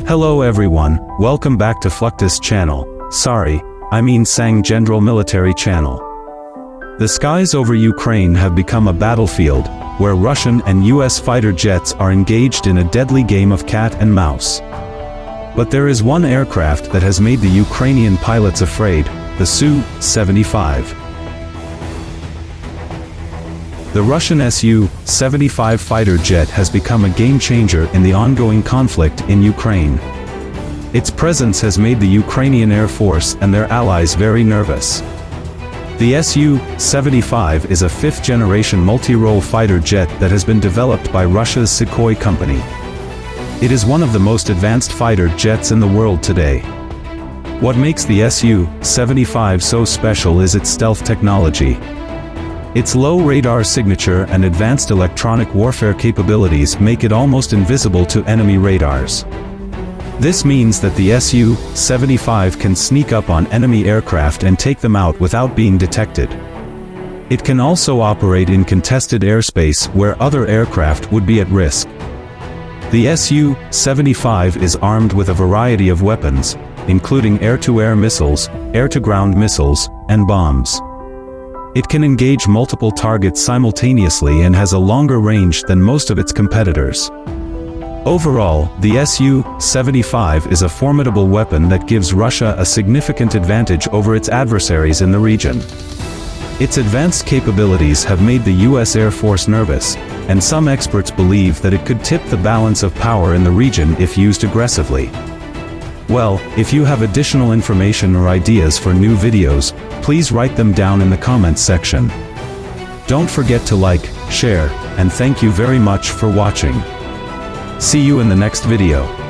Hello everyone, welcome back to Fluctus channel. Sorry, I mean Sang General Military channel. The skies over Ukraine have become a battlefield, where Russian and US fighter jets are engaged in a deadly game of cat and mouse. But there is one aircraft that has made the Ukrainian pilots afraid, the Su-75. The Russian Su-75 fighter jet has become a game-changer in the ongoing conflict in Ukraine. Its presence has made the Ukrainian Air Force and their allies very nervous. The Su-75 is a fifth-generation multi-role fighter jet that has been developed by Russia's Sukhoi company. It is one of the most advanced fighter jets in the world today. What makes the Su-75 so special is its stealth technology. Its low radar signature and advanced electronic warfare capabilities make it almost invisible to enemy radars. This means that the Su-75 can sneak up on enemy aircraft and take them out without being detected. It can also operate in contested airspace where other aircraft would be at risk. The Su-75 is armed with a variety of weapons, including air-to-air missiles, air-to-ground missiles, and bombs. It can engage multiple targets simultaneously and has a longer range than most of its competitors. Overall, the Su-75 is a formidable weapon that gives Russia a significant advantage over its adversaries in the region. Its advanced capabilities have made the US Air Force nervous, and some experts believe that it could tip the balance of power in the region if used aggressively. Well, if you have additional information or ideas for new videos, please write them down in the comments section. Don't forget to like, share, and thank you very much for watching. See you in the next video.